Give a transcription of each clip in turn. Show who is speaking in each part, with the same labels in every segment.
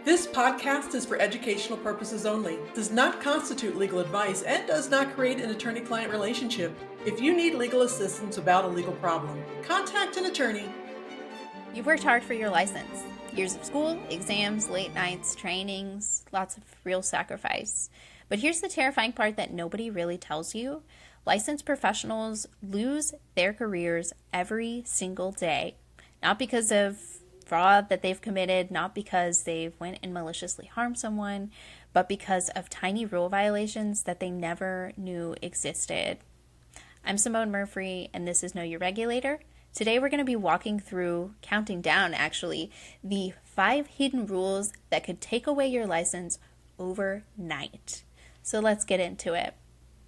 Speaker 1: This podcast is for educational purposes only, does not constitute legal advice, and does not create an attorney-client relationship. If you need legal assistance about a legal problem, contact an attorney.
Speaker 2: You've worked hard for your license. Years of school, exams, late nights, trainings, lots of real sacrifice. But here's the terrifying part that nobody really tells you. Licensed professionals lose their careers every single day. Not because of fraud that they've committed, not because they went and maliciously harmed someone, but because of tiny rule violations that they never knew existed. I'm Simone Murphy, and this is Know Your Regulator. Today we're going to be walking through, counting down actually, the 5 hidden rules that could take away your license overnight. So let's get into it.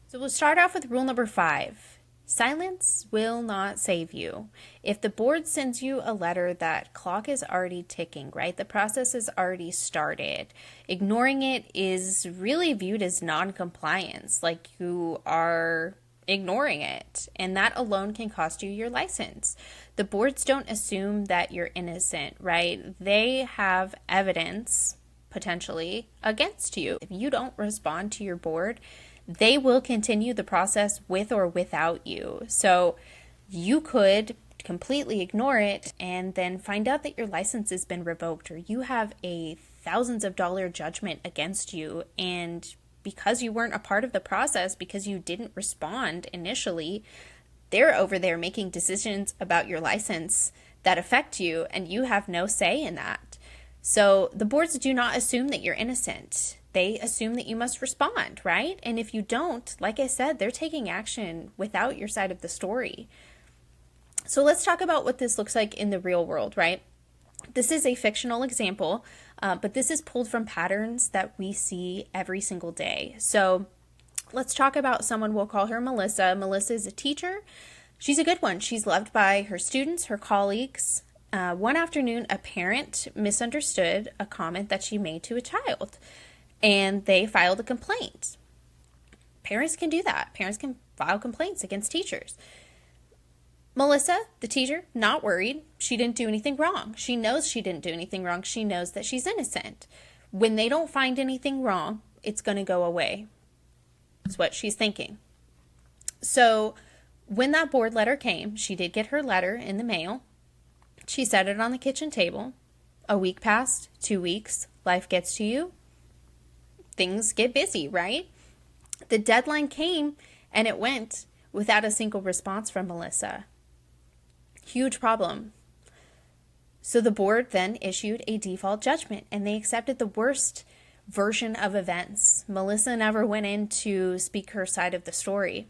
Speaker 2: So we'll start off with rule number 5. Silence will not save you. If the board sends you a letter, that clock is already ticking, right? The process has already started. Ignoring it is really viewed as non-compliance, like you are ignoring it, and that alone can cost you your license. The boards don't assume that you're innocent, right? They have evidence, potentially, against you. If you don't respond to your board, they will continue the process with or without you. So you could completely ignore it and then find out that your license has been revoked, or you have a thousands of dollar judgment against you, and because you weren't a part of the process, because you didn't respond initially, they're over there making decisions about your license that affect you, and you have no say in that. So the boards do not assume that you're innocent. They assume that you must respond, right? And if you don't, like I said, they're taking action without your side of the story. So let's talk about what this looks like in the real world, right? This is a fictional example, but this is pulled from patterns that we see every single day. So let's talk about someone, we'll call her Melissa. Melissa is a teacher. She's a good one. She's loved by her students, her colleagues. One afternoon, a parent misunderstood a comment that she made to a child, and they filed a complaint. Parents can do that. Parents can file complaints against teachers. Melissa, the teacher, not worried. She didn't do anything wrong. She knows she didn't do anything wrong. She knows that she's innocent. When they don't find anything wrong, it's going to go away. That's what she's thinking. So when that board letter came, she did get her letter in the mail. She set it on the kitchen table. A week passed, 2 weeks, life gets to you. Things get busy, right? The deadline came and it went without a single response from Melissa. Huge problem. So the board then issued a default judgment, and they accepted the worst version of events. Melissa never went in to speak her side of the story.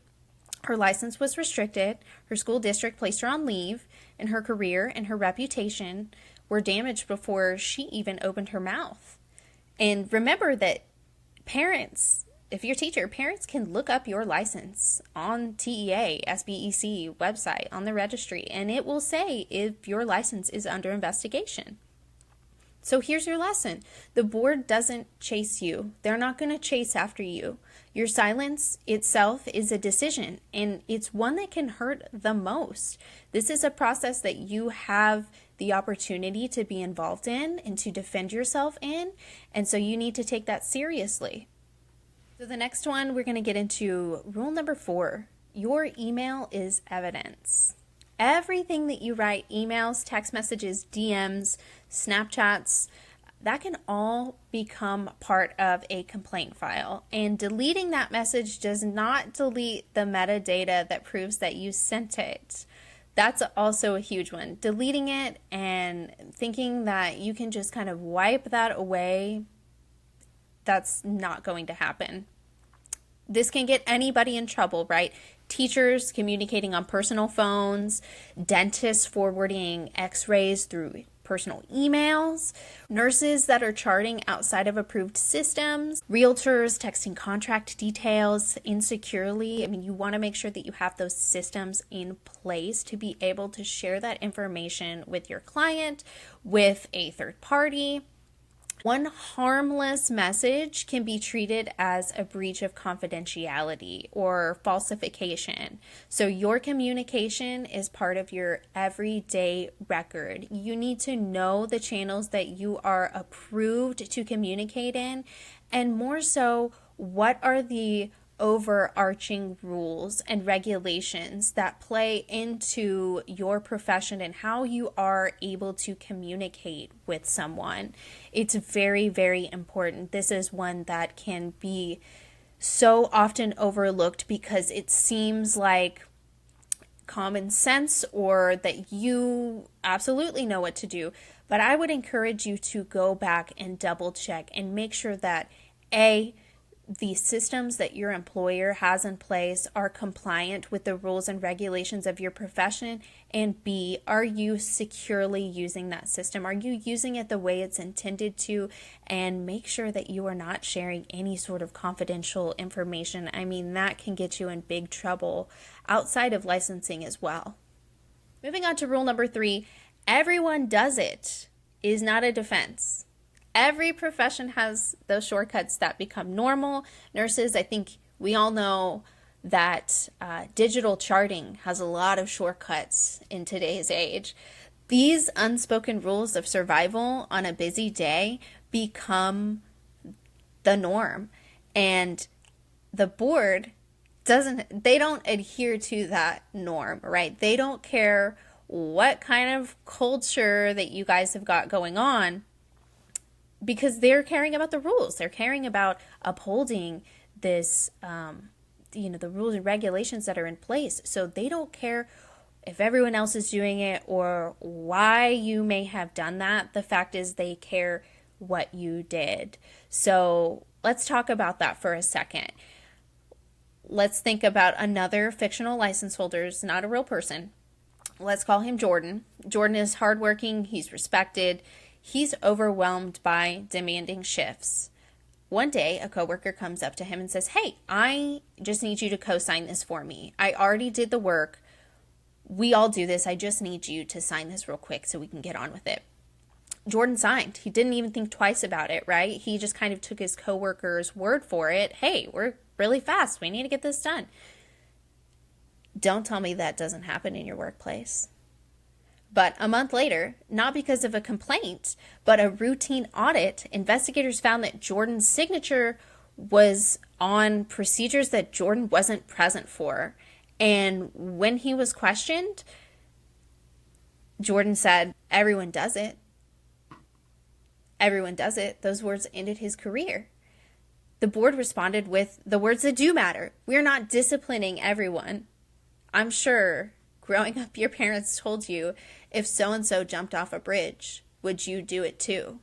Speaker 2: Her license was restricted, her school district placed her on leave, and her career and her reputation were damaged before she even opened her mouth. And remember that parents, if you're a teacher, parents can look up your license on TEA, SBEC website, on the registry, and it will say if your license is under investigation. So here's your lesson. The board doesn't chase you. They're not going to chase after you. Your silence itself is a decision, and it's one that can hurt the most. This is a process that you have the opportunity to be involved in and to defend yourself in, and so you need to take that seriously. So the next one, we're going to get into rule number 4. Your email is evidence. Everything that you write, emails, text messages, DMs, Snapchats, that can all become part of a complaint file. And deleting that message does not delete the metadata that proves that you sent it. That's also a huge one. Deleting it and thinking that you can just kind of wipe that away, that's not going to happen. This can get anybody in trouble, right? Teachers communicating on personal phones, dentists forwarding x-rays through personal emails, nurses that are charting outside of approved systems, realtors texting contract details insecurely. I mean, you want to make sure that you have those systems in place to be able to share that information with your client, with a third party. One harmless message can be treated as a breach of confidentiality or falsification. So your communication is part of your everyday record. You need to know the channels that you are approved to communicate in, and more so, what are the overarching rules and regulations that play into your profession and how you are able to communicate with someone. It's very, very important. This is one that can be so often overlooked because it seems like common sense or that you absolutely know what to do. But I would encourage you to go back and double check and make sure that the systems that your employer has in place are compliant with the rules and regulations of your profession, and B, are you securely using that system? Are you using it the way it's intended to? And make sure that you are not sharing any sort of confidential information. I mean, that can get you in big trouble outside of licensing as well. Moving on to rule number 3, everyone does it is not a defense. Every profession has those shortcuts that become normal. Nurses, I think we all know that digital charting has a lot of shortcuts in today's age. These unspoken rules of survival on a busy day become the norm. And the board they don't adhere to that norm, right? They don't care what kind of culture that you guys have got going on, because they're caring about the rules. They're caring about upholding this, the rules and regulations that are in place. So they don't care if everyone else is doing it or why you may have done that. The fact is they care what you did. So let's talk about that for a second. Let's think about another fictional license holder, not a real person. Let's call him Jordan. Jordan is hardworking. He's respected. He's overwhelmed by demanding shifts. One day, a coworker comes up to him and says, "Hey, I just need you to co-sign this for me. I already did the work. We all do this. I just need you to sign this real quick so we can get on with it." Jordan signed. He didn't even think twice about it, right? He just kind of took his coworker's word for it. Hey, we're really fast. We need to get this done. Don't tell me that doesn't happen in your workplace. But a month later, not because of a complaint, but a routine audit, investigators found that Jordan's signature was on procedures that Jordan wasn't present for. And when he was questioned, Jordan said, "Everyone does it. Everyone does it." Those words ended his career. The board responded with the words that do matter. "We're not disciplining everyone. I'm sure growing up your parents told you, if so-and-so jumped off a bridge, would you do it too?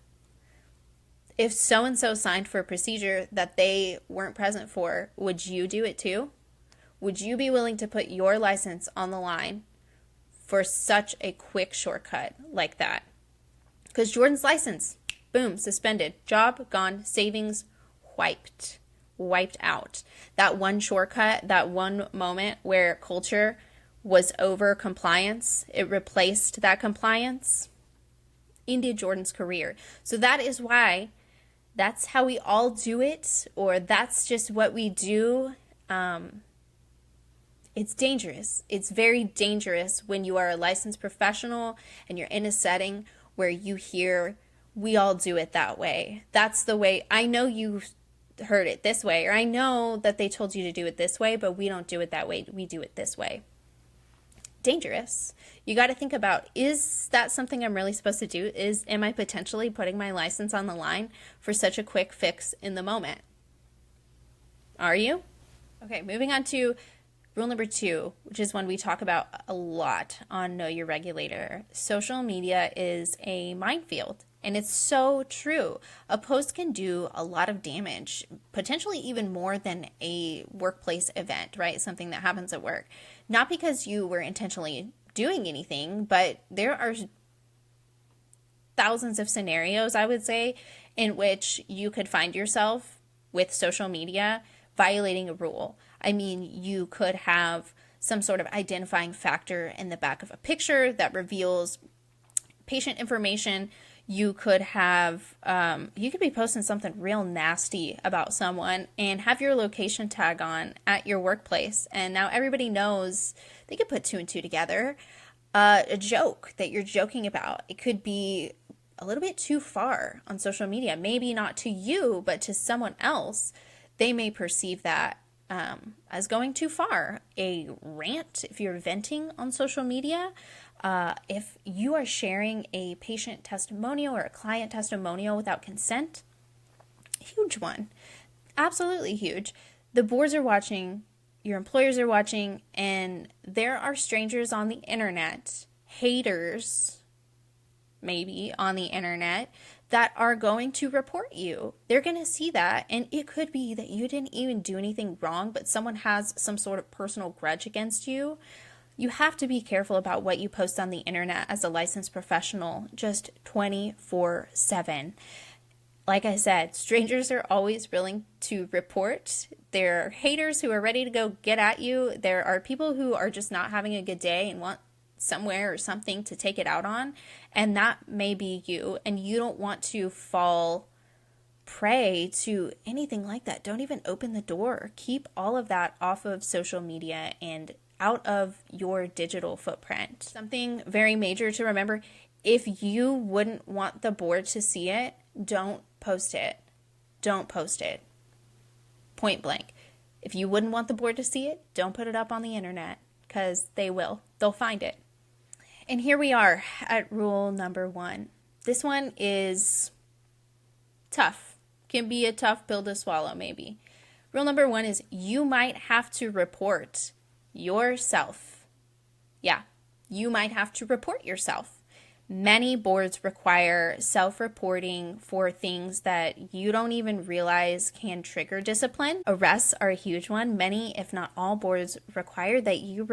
Speaker 2: If so-and-so signed for a procedure that they weren't present for, would you do it too? Would you be willing to put your license on the line for such a quick shortcut like that?" Because Jordan's license, boom, suspended. Job gone, savings wiped out. That one shortcut, that one moment where culture was over compliance, it replaced that compliance, ended Jordan's career. So that is why that's how we all do it, or that's just what we do. It's dangerous. It's very dangerous when you are a licensed professional and you're in a setting where you hear, "We all do it that way. That's the way. I know you heard it this way, or I know that they told you to do it this way, but we don't do it that way. We do it this way." Dangerous. You got to think about, is that something I'm really supposed to do? Am I potentially putting my license on the line for such a quick fix in the moment? Are you? Okay, moving on to rule number 2, which is one we talk about a lot on Know Your Regulator. Social media is a minefield, and it's so true. A post can do a lot of damage, potentially even more than a workplace event, right? Something that happens at work. Not because you were intentionally doing anything, but there are thousands of scenarios, I would say, in which you could find yourself with social media violating a rule. I mean, you could have some sort of identifying factor in the back of a picture that reveals patient information. You could have, you could be posting something real nasty about someone and have your location tag on at your workplace. And now everybody knows, they could put two and two together. A joke that you're joking about, it could be a little bit too far on social media. Maybe not to you, but to someone else. They may perceive that as going too far. A rant, if you're venting on social media, if you are sharing a patient testimonial or a client testimonial without consent, huge one. Absolutely huge. The boards are watching, your employers are watching, and there are strangers on the internet, haters maybe on the internet, that are going to report you. They're going to see that, and it could be that you didn't even do anything wrong, but someone has some sort of personal grudge against you. You have to be careful about what you post on the internet as a licensed professional, just 24/7. Like I said, strangers are always willing to report. There are haters who are ready to go get at you. There are people who are just not having a good day and want somewhere or something to take it out on, and that may be you, and you don't want to fall prey to anything like that. Don't even open the door. Keep all of that off of social media and out of your digital footprint. Something very major to remember, if you wouldn't want the board to see it, don't post it. Don't post it. Point blank. If you wouldn't want the board to see it, don't put it up on the internet, because they will. They'll find it. And here we are at rule number 1. This one is tough. Can be a tough pill to swallow, maybe. Rule number 1 is you might have to report yourself. Yeah, you might have to report yourself. Many boards require self-reporting for things that you don't even realize can trigger discipline. Arrests are a huge one. Many, if not all, boards require that you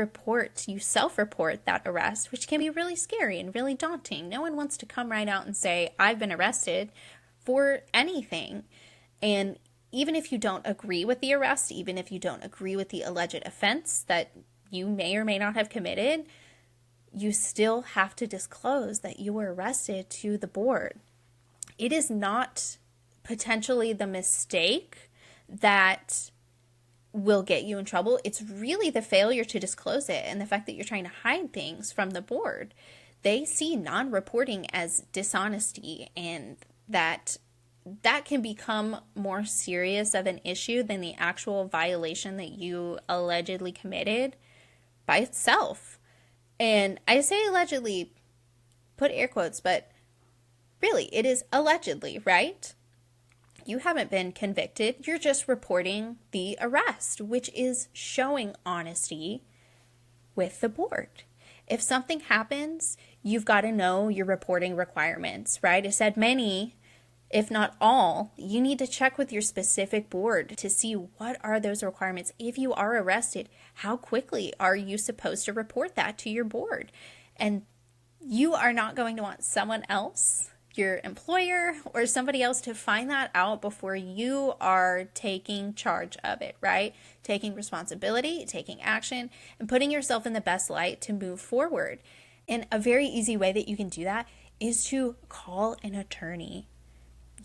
Speaker 2: self-report that arrest, which can be really scary and really daunting. No one wants to come right out and say, I've been arrested for anything. And even if you don't agree with the arrest, even if you don't agree with the alleged offense that you may or may not have committed, you still have to disclose that you were arrested to the board. It is not potentially the mistake that will get you in trouble. It's really the failure to disclose it and the fact that you're trying to hide things from the board. They see non-reporting as dishonesty, and that can become more serious of an issue than the actual violation that you allegedly committed by itself. And I say allegedly, put air quotes, but really, it is allegedly, right? You haven't been convicted. You're just reporting the arrest, which is showing honesty with the board. If something happens, you've got to know your reporting requirements, right? I said many, if not all. You need to check with your specific board to see what are those requirements. If you are arrested, how quickly are you supposed to report that to your board? And you are not going to want someone else, your employer or somebody else, to find that out before you are taking charge of it, right? Taking responsibility, taking action, and putting yourself in the best light to move forward. And a very easy way that you can do that is to call an attorney.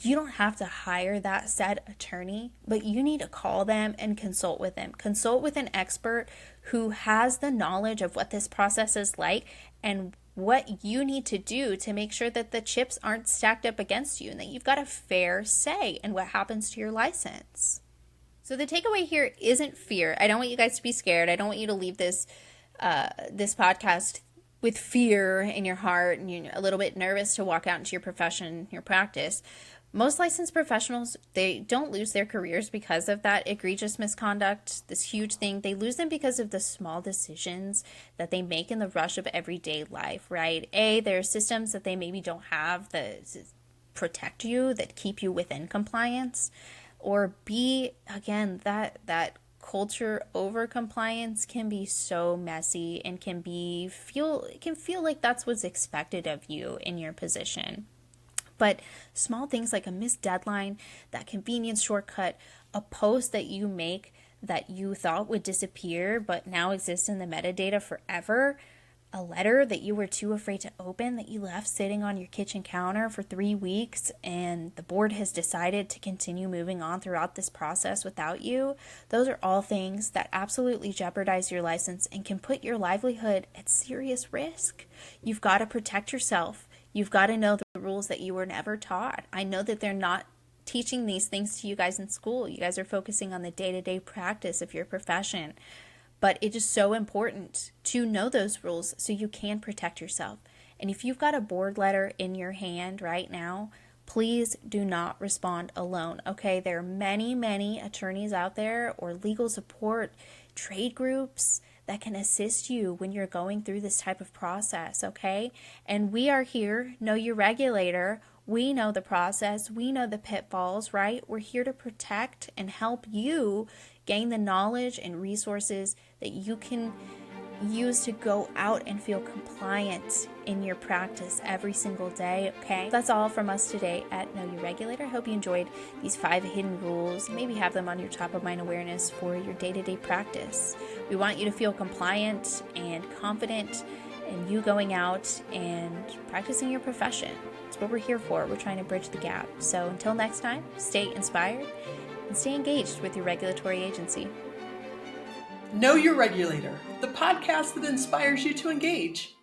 Speaker 2: You don't have to hire that said attorney, but you need to call them and consult with them. Consult with an expert who has the knowledge of what this process is like and what you need to do to make sure that the chips aren't stacked up against you and that you've got a fair say in what happens to your license. So the takeaway here isn't fear. I don't want you guys to be scared. I don't want you to leave this podcast with fear in your heart and you're a little bit nervous to walk out into your profession, your practice. Most licensed professionals, they don't lose their careers because of that egregious misconduct, this huge thing. They lose them because of the small decisions that they make in the rush of everyday life, right? A, there are systems that they maybe don't have that protect you, that keep you within compliance. Or B, again, that culture over compliance can be so messy and can feel like that's what's expected of you in your position. But small things like a missed deadline, that convenience shortcut, a post that you make that you thought would disappear but now exists in the metadata forever, a letter that you were too afraid to open that you left sitting on your kitchen counter for 3 weeks and the board has decided to continue moving on throughout this process without you, those are all things that absolutely jeopardize your license and can put your livelihood at serious risk. You've got to protect yourself. You've got to know the rules that you were never taught. I know that they're not teaching these things to you guys in school. You guys are focusing on the day-to-day practice of your profession. But it is so important to know those rules so you can protect yourself. And if you've got a board letter in your hand right now, please do not respond alone, okay? There are many, many attorneys out there or legal support, trade groups that can assist you when you're going through this type of process, okay? And we are here, Know Your Regulator. We know the process. We know the pitfalls, right? We're here to protect and help you gain the knowledge and resources that you can use to go out and feel compliant in your practice every single day, okay? That's all from us today at Know Your Regulator. I hope you enjoyed these 5 hidden rules. Maybe have them on your top of mind awareness for your day-to-day practice. We want you to feel compliant and confident in you going out and practicing your profession. That's what we're here for. We're trying to bridge the gap. So until next time, stay inspired and stay engaged with your regulatory agency.
Speaker 1: Know Your Regulator, the podcast that inspires you to engage.